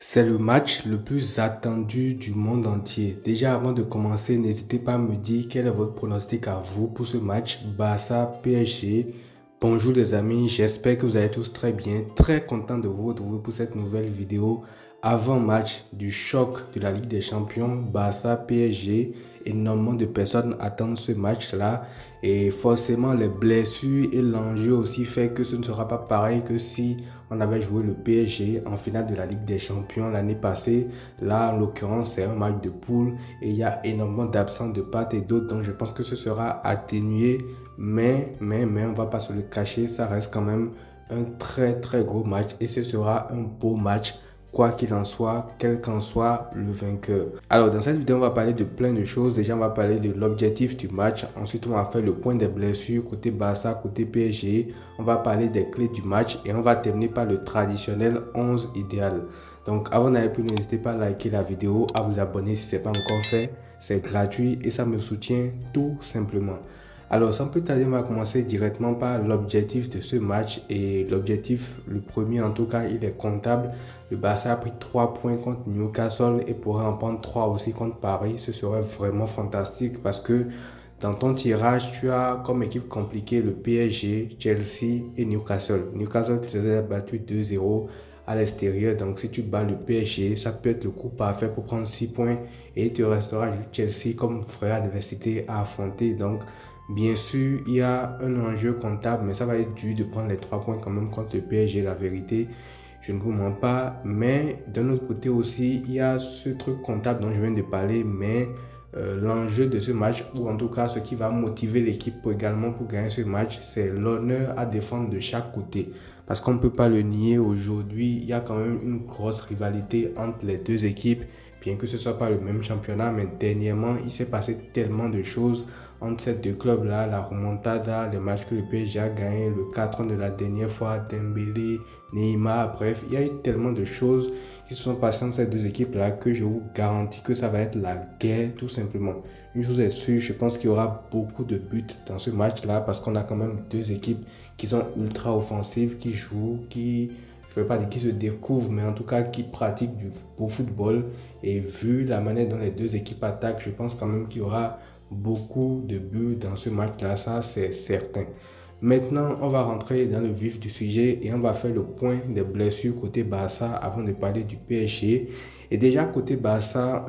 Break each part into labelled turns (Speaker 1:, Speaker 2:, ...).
Speaker 1: C'est le match le plus attendu du monde entier. Déjà, avant de commencer, n'hésitez pas à me dire quel est votre pronostic à vous pour ce match Barça-PSG. Bonjour les amis, j'espère que vous allez tous très bien. Très content de vous retrouver pour cette nouvelle vidéo avant match du choc de la Ligue des Champions Barça-PSG. Énormément de personnes attendent ce match-là et forcément les blessures et l'enjeu aussi fait que ce ne sera pas pareil que si on avait joué le PSG en finale de la Ligue des Champions l'année passée. Là, en l'occurrence, c'est un match de poule et il y a énormément d'absents de part et d'autre. Donc, je pense que ce sera atténué. Mais, on va pas se le cacher, ça reste quand même un très gros match et ce sera un beau match quoi qu'il en soit, quel qu'en soit le vainqueur. Alors dans cette vidéo, on va parler de plein de choses. Déjà, on va parler de l'objectif du match. Ensuite, on va faire le point des blessures côté Barça, côté PSG. On va parler des clés du match et on va terminer par le traditionnel 11 idéal. Donc avant d'aller plus loin, n'hésitez pas à liker la vidéo, à vous abonner si ce n'est pas encore fait. C'est gratuit et ça me soutient tout simplement. Alors, sans plus tarder, on va commencer directement par l'objectif de ce match. Et l'objectif, le premier en tout cas, il est comptable. Le Barça a pris 3 points contre Newcastle et pourrait en prendre 3 aussi contre Paris. Ce serait vraiment fantastique parce que dans ton tirage, tu as comme équipe compliquée le PSG, Chelsea et Newcastle. Newcastle, tu les as battu 2-0 à l'extérieur. Donc, si tu bats le PSG, ça peut être le coup parfait pour prendre 6 points et il te restera Chelsea comme frère adversité à affronter. Donc, bien sûr, il y a un enjeu comptable, mais ça va être dur de prendre les 3 points quand même contre le PSG, la vérité. Je ne vous mens pas, mais d'un autre côté aussi, il y a ce truc comptable dont je viens de parler, mais l'enjeu de ce match, ou en tout cas ce qui va motiver l'équipe également pour gagner ce match, c'est l'honneur à défendre de chaque côté. Parce qu'on ne peut pas le nier, aujourd'hui, il y a quand même une grosse rivalité entre les deux équipes, bien que ce ne soit pas le même championnat, mais dernièrement, il s'est passé tellement de choses entre ces deux clubs-là, la remontada, les matchs que le PSG a gagné, le 4-1 de la dernière fois, Dembélé, Neymar, bref, il y a eu tellement de choses qui se sont passées entre ces deux équipes-là que je vous garantis que ça va être la guerre tout simplement. Une chose est sûre, je pense qu'il y aura beaucoup de buts dans ce match-là parce qu'on a quand même deux équipes qui sont ultra offensives, qui jouent, je ne vais pas dire qui se découvrent, mais en tout cas qui pratiquent du beau football. Et vu la manière dont les deux équipes attaquent, je pense quand même qu'il y aura beaucoup de buts dans ce match-là, ça c'est certain. Maintenant, on va rentrer dans le vif du sujet et on va faire le point des blessures côté Barça avant de parler du PSG. Et déjà côté Barça,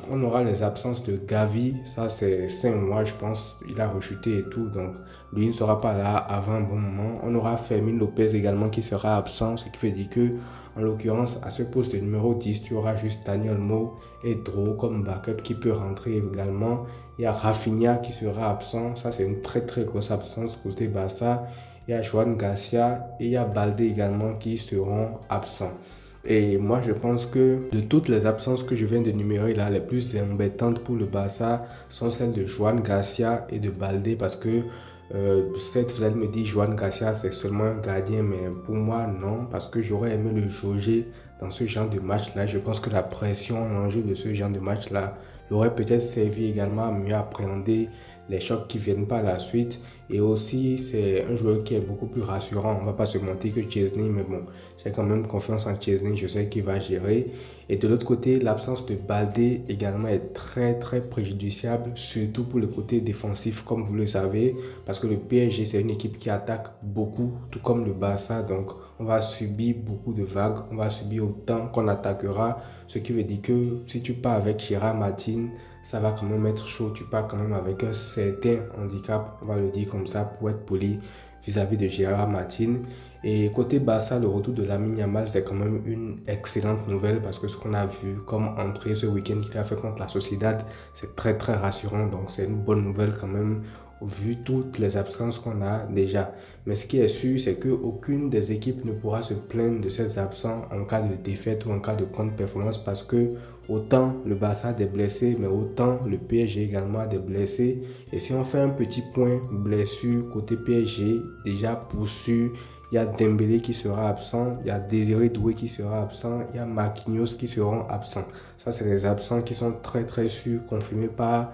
Speaker 1: on aura les absences de Gavi, ça c'est 5 mois je pense, il a rechuté et tout, donc lui ne sera pas là avant un bon moment. On aura Fermin Lopez également qui sera absent, ce qui veut dire que en l'occurrence à ce poste de numéro 10, tu auras juste Daniel Mo et Dro comme backup qui peut rentrer également. Il y a Rafinha qui sera absent, ça c'est une très grosse absence côté Barça. Il y a Joan Garcia et il y a Balde également qui seront absents. Et moi, je pense que de toutes les absences que je viens d'énumérer là, les plus embêtantes pour le Barça sont celles de Joan Garcia et de Balde parce que certes, vous allez me dire Joan Garcia, c'est seulement un gardien, mais pour moi, non, parce que j'aurais aimé le jauger dans ce genre de match-là. Je pense que la pression, l'enjeu de ce genre de match-là, l'aurait peut-être servi également à mieux appréhender les chocs qui viennent par la suite. Et aussi, c'est un joueur qui est beaucoup plus rassurant. On ne va pas se mentir que Chesney, mais bon, j'ai quand même confiance en Chesney. Je sais qu'il va gérer. Et de l'autre côté, l'absence de Baldé également est très préjudiciable, surtout pour le côté défensif, comme vous le savez, parce que le PSG, c'est une équipe qui attaque beaucoup, tout comme le Barça. Donc, on va subir beaucoup de vagues. On va subir autant qu'on attaquera. Ce qui veut dire que si tu pars avec Gérard Martin, ça va quand même être chaud. Tu pars quand même avec un certain handicap, on va le dire comme ça, pour être poli vis-à-vis de Gérard Martin. Et côté Barça, le retour de Lamine Yamal, c'est quand même une excellente nouvelle parce que ce qu'on a vu comme entrée ce week-end qu'il a fait contre la Sociedad, c'est très rassurant. Donc c'est une bonne nouvelle quand même vu toutes les absences qu'on a déjà. Mais ce qui est sûr, c'est qu'aucune des équipes ne pourra se plaindre de ces absents en cas de défaite ou en cas de contre-performance parce que autant le Barça a des blessés, mais autant le PSG également a des blessés. Et si on fait un petit point blessure côté PSG, déjà pour sûr, il y a Dembélé qui sera absent, il y a Désiré Doué qui sera absent, il y a Marquinhos qui seront absents. Ça, c'est des absents qui sont très sûrs, confirmés par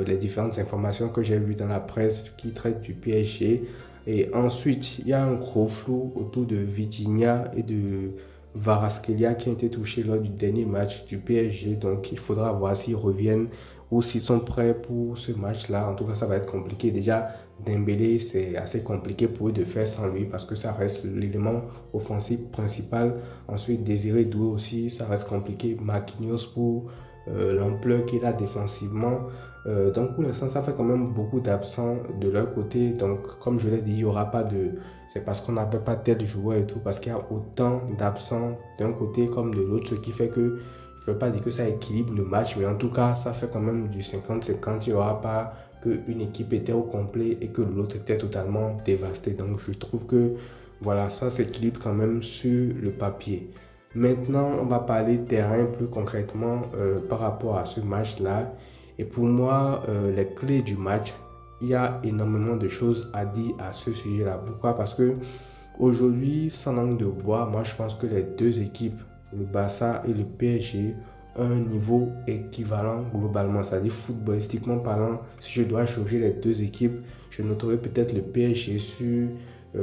Speaker 1: les différentes informations que j'ai vues dans la presse qui traitent du PSG. Et ensuite, il y a un gros flou autour de Vitinha et de Kvaratskhelia qui a été touché lors du dernier match du PSG. Donc il faudra voir s'ils reviennent ou s'ils sont prêts pour ce match-là. En tout cas, ça va être compliqué. Déjà, Dembélé, c'est assez compliqué pour eux de faire sans lui parce que ça reste l'élément offensif principal. Ensuite, Désiré Doué aussi, ça reste compliqué. Marquinhos pour l'ampleur qu'il a défensivement. Donc pour l'instant, ça fait quand même beaucoup d'absents de leur côté. Donc comme je l'ai dit, il n'y aura pas de... C'est parce qu'on n'avait pas tel joueur et tout, parce qu'il y a autant d'absents d'un côté comme de l'autre, ce qui fait que je ne veux pas dire que ça équilibre le match, mais en tout cas, ça fait quand même du 50-50. Il n'y aura pas qu'une équipe était au complet et que l'autre était totalement dévastée. Donc je trouve que voilà, ça s'équilibre quand même sur le papier. Maintenant, on va parler terrain plus concrètement par rapport à ce match-là. Et pour moi, les clés du match, il y a énormément de choses à dire à ce sujet-là. Pourquoi? Parce que aujourd'hui, sans langue de bois, moi je pense que les deux équipes, le Barça et le PSG, ont un niveau équivalent globalement. C'est-à-dire footballistiquement parlant, si je dois changer les deux équipes, je noterai peut-être le PSG sur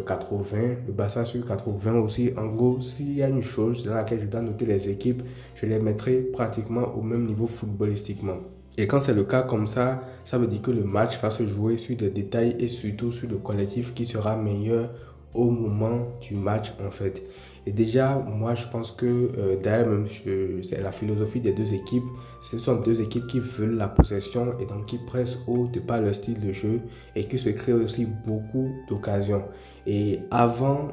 Speaker 1: 80, le Barça sur 80 aussi. En gros, s'il y a une chose dans laquelle je dois noter les équipes, je les mettrai pratiquement au même niveau footballistiquement. Et quand c'est le cas comme ça veut dire que le match va se jouer sur des détails et surtout sur le collectif qui sera meilleur au moment du match en fait. Et déjà, moi je pense que d'ailleurs même c'est la philosophie des deux équipes. Ce sont deux équipes qui veulent la possession et donc qui pressent haut de par leur style de jeu et qui se créent aussi beaucoup d'occasions. Et avant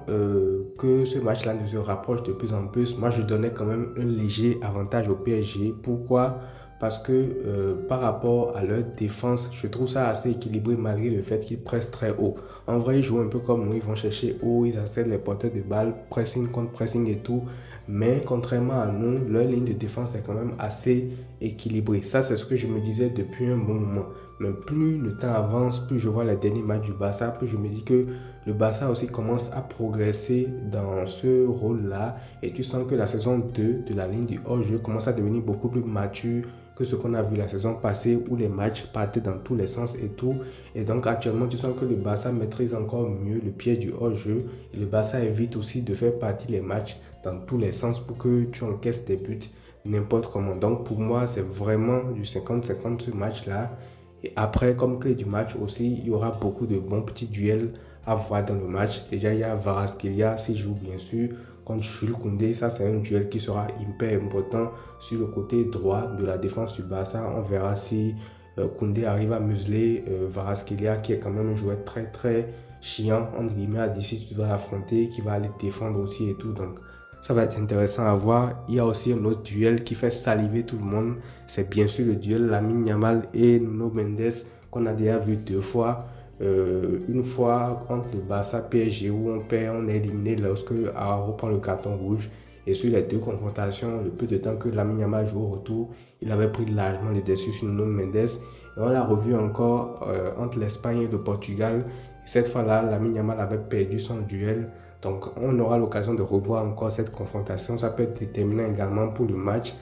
Speaker 1: que ce match-là ne se rapproche de plus en plus, moi je donnais quand même un léger avantage au PSG. Pourquoi? Parce que par rapport à leur défense, je trouve ça assez équilibré malgré le fait qu'ils pressent très haut. En vrai, ils jouent un peu comme nous, ils vont chercher haut, ils accèdent les porteurs de balles, pressing contre pressing et tout. Mais contrairement à nous, leur ligne de défense est quand même assez équilibrée. Ça, c'est ce que je me disais depuis un bon moment. Mais plus le temps avance, plus je vois les derniers matchs du Barça, plus je me dis que le Barça aussi commence à progresser dans ce rôle-là. Et tu sens que la saison 2 de la ligne du hors-jeu commence à devenir beaucoup plus mature que ce qu'on a vu la saison passée où les matchs partaient dans tous les sens et tout. Et donc actuellement, tu sens que le Barça maîtrise encore mieux le pied du hors-jeu. Et le Barça évite aussi de faire partie les matchs dans tous les sens pour que tu encaisses tes buts n'importe comment. Donc pour moi, c'est vraiment du 50-50 ce match-là. Et après, comme clé du match aussi, il y aura beaucoup de bons petits duels à voir dans le match. Déjà, il y a Kvaratskhelia, s'il joue bien sûr, contre Jules Koundé. Ça, c'est un duel qui sera hyper important sur le côté droit de la défense du Barça. On verra si Koundé arrive à museler Kvaratskhelia, qui est quand même un joueur très, très chiant, entre guillemets, à d'ici, tu dois l'affronter, qui va aller défendre aussi et tout. Donc, ça va être intéressant à voir. Il y a aussi un autre duel qui fait saliver tout le monde. C'est bien sûr le duel Lamine Yamal et Nuno Mendes qu'on a déjà vu deux fois. Une fois contre le Barça PSG où on perd, on est éliminé lorsque Araujo prend le carton rouge. Et sur les deux confrontations, le peu de temps que Lamine Yamal joue au retour, il avait pris largement le dessus sur Nuno Mendes. Et on l'a revu encore entre l'Espagne et le Portugal. Et cette fois-là, Lamine Yamal avait perdu son duel. Donc on aura l'occasion de revoir encore cette confrontation. Ça peut être déterminant également pour le match.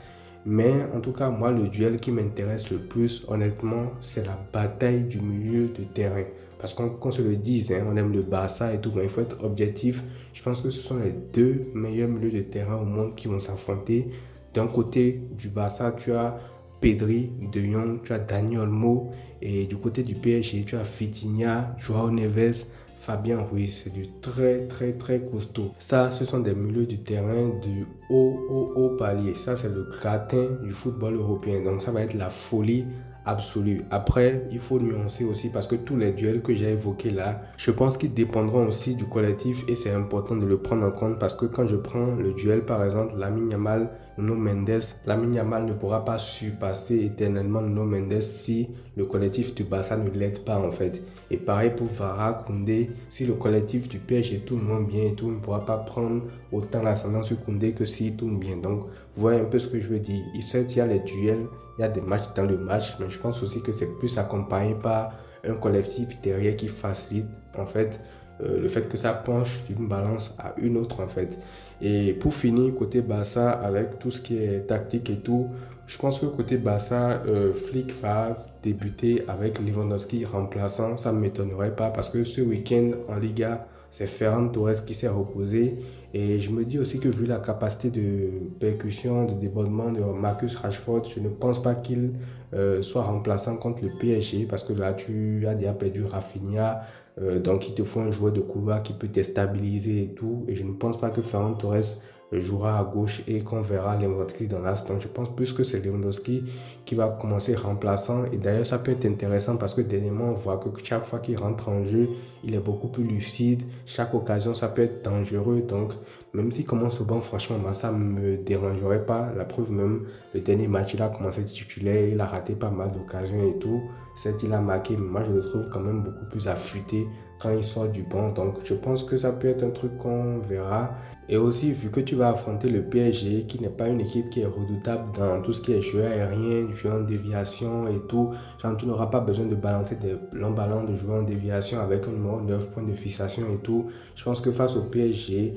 Speaker 1: Mais en tout cas, moi, le duel qui m'intéresse le plus, honnêtement, c'est la bataille du milieu de terrain. Parce qu'on se le dise, hein, on aime le Barça et tout, mais il faut être objectif. Je pense que ce sont les deux meilleurs milieux de terrain au monde qui vont s'affronter. D'un côté du Barça, tu as Pedri, De Jong, tu as Dani Olmo. Et du côté du PSG, tu as Vitinha, Joao Neves, Fabien Ruiz. C'est du très, très, très costaud. Ça, ce sont des milieux du terrain du haut palier. Ça, c'est le gratin du football européen. Donc, ça va être la folie absolue. Après, il faut nuancer aussi parce que tous les duels que j'ai évoqués là, je pense qu'ils dépendront aussi du collectif et c'est important de le prendre en compte parce que quand je prends le duel, par exemple, Lamine Yamal, Nuno Mendes, Lamine Yamal ne pourra pas surpasser éternellement Nuno Mendes si le collectif du Barça ne l'aide pas en fait. Et pareil pour Vara, Koundé, si le collectif du PSG tourne moins bien et tout, il ne pourra pas prendre autant l'ascendant sur Koundé que s'il tourne bien. Donc, vous voyez un peu ce que je veux dire. Certes, il y a les duels, il y a des matchs dans le match, mais je pense aussi que c'est plus accompagné par un collectif derrière qui facilite en fait le fait que ça penche d'une balance à une autre en fait. Et pour finir, côté Barça, avec tout ce qui est tactique et tout, je pense que côté Barça, Flick va débuter avec Lewandowski remplaçant. Ça ne m'étonnerait pas parce que ce week-end en Liga, c'est Ferran Torres qui s'est reposé. Et je me dis aussi que vu la capacité de percussion, de débordement de Marcus Rashford, je ne pense pas qu'il soit remplaçant contre le PSG parce que là, tu as déjà perdu Rafinha. Donc, il te faut un joueur de couloir qui peut déstabiliser et tout. Et je ne pense pas que Ferran Torres jouera à gauche et qu'on verra Lewandowski dans l'as. Donc, je pense plus que c'est Lewandowski qui va commencer remplaçant. Et d'ailleurs, ça peut être intéressant parce que dernièrement, on voit que chaque fois qu'il rentre en jeu, il est beaucoup plus lucide. Chaque occasion, ça peut être dangereux. Donc, même s'il commence au banc, franchement, moi, ça ne me dérangerait pas. La preuve même, le dernier match, il a commencé titulaire, il a raté pas mal d'occasions et tout. Certes, il a marqué, mais moi, je le trouve quand même beaucoup plus affûté quand il sort du banc. Donc, je pense que ça peut être un truc qu'on verra. Et aussi, vu que tu vas affronter le PSG, qui n'est pas une équipe qui est redoutable dans tout ce qui est jeu aérien, jeu en déviation et tout, genre, tu n'auras pas besoin de balancer des longs ballons, de jouer en déviation avec un numéro 9 points de fixation et tout. Je pense que face au PSG,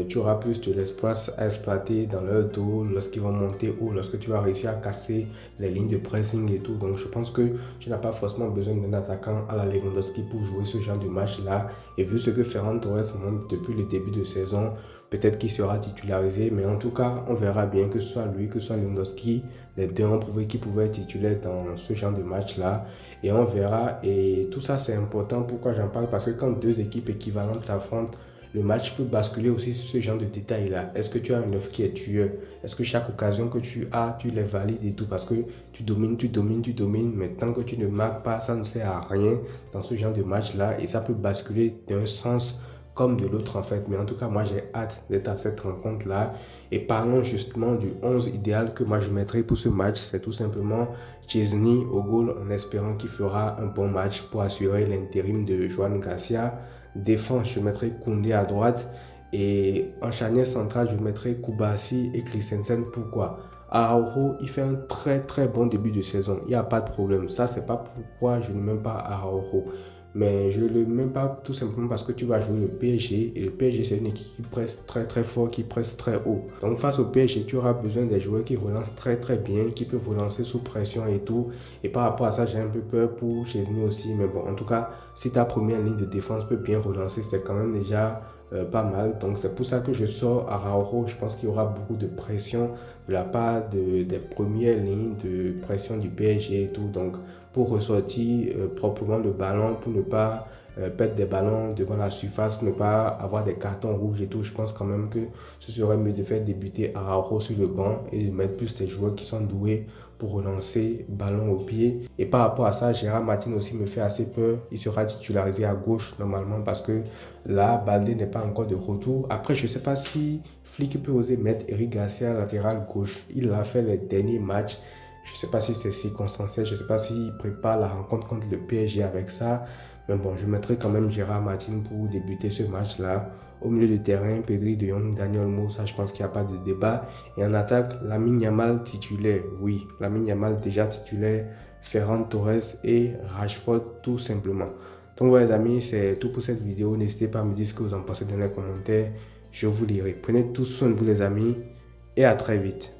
Speaker 1: tu auras plus de l'espace à exploiter dans leur dos lorsqu'ils vont monter ou lorsque tu vas réussir à casser les lignes de pressing et tout. Donc, je pense que tu n'as pas forcément besoin d'un attaquant à la Lewandowski pour jouer ce genre de match-là. Et vu ce que Ferran Torres montre depuis le début de saison, peut-être qu'il sera titularisé, mais en tout cas, on verra bien que ce soit lui, que ce soit Lewandowski. Les deux ont prouvé qu'ils pouvaient être titulaires dans ce genre de match-là. Et on verra. Et tout ça, c'est important. Pourquoi j'en parle? Parce que quand deux équipes équivalentes s'affrontent, le match peut basculer aussi sur ce genre de détails-là. Est-ce que tu as un œuf qui est tueur? Est-ce que chaque occasion que tu as, tu les valides et tout? Parce que tu domines, tu domines, tu domines, mais tant que tu ne marques pas, ça ne sert à rien dans ce genre de match-là. Et ça peut basculer d'un sens comme de l'autre en fait. Mais en tout cas, moi j'ai hâte d'être à cette rencontre-là. Et parlons justement du 11 idéal que moi je mettrai pour ce match. C'est tout simplement Chesney au goal en espérant qu'il fera un bon match pour assurer l'intérim de Joan Garcia. Défense, je mettrai Koundé à droite. Et en charnière centrale, je mettrai Koubassi et Christensen. Pourquoi? Araujo, il fait un très très bon début de saison. Il n'y a pas de problème. Ça, c'est pas pourquoi je ne m'aime pas Araujo. Mais je ne le mets pas tout simplement parce que tu vas jouer le PSG. Et le PSG, c'est une équipe qui presse très très fort, qui presse très haut. Donc face au PSG, tu auras besoin des joueurs qui relancent très très bien, qui peuvent relancer sous pression et tout. Et par rapport à ça, j'ai un peu peur pour Chesney aussi. Mais bon, en tout cas, si ta première ligne de défense peut bien relancer, c'est quand même déjà pas mal. Donc c'est pour ça que je sors Araujo. Je pense qu'il y aura beaucoup de pression de la part des premières lignes de pression du PSG et tout. Donc pour ressortir proprement le ballon, pour ne pas perdre des ballons devant la surface, pour ne pas avoir des cartons rouges et tout, je pense quand même que ce serait mieux de faire débuter Araujo sur le banc et de mettre plus des joueurs qui sont doués pour relancer ballon au pied. Et par rapport à ça, Gérard Martin aussi me fait assez peur. Il sera titularisé à gauche normalement parce que là, Baldé n'est pas encore de retour. Après, je ne sais pas si Flick peut oser mettre Eric Garcia latéral gauche. Il l'a fait les derniers matchs. Je ne sais pas si c'est circonstanciel, je ne sais pas s'il prépare la rencontre contre le PSG avec ça. Mais bon, je mettrai quand même Gérard Martin pour débuter ce match-là. Au milieu de terrain, Pedri, De Jong, Daniel Mo, ça je pense qu'il n'y a pas de débat. Et en attaque, Lamine Yamal titulaire. Oui, Lamine Yamal déjà titulaire. Ferran Torres et Rashford tout simplement. Donc voilà les amis, c'est tout pour cette vidéo. N'hésitez pas à me dire ce que vous en pensez dans les commentaires. Je vous lirai. Prenez tous soin de vous les amis et à très vite.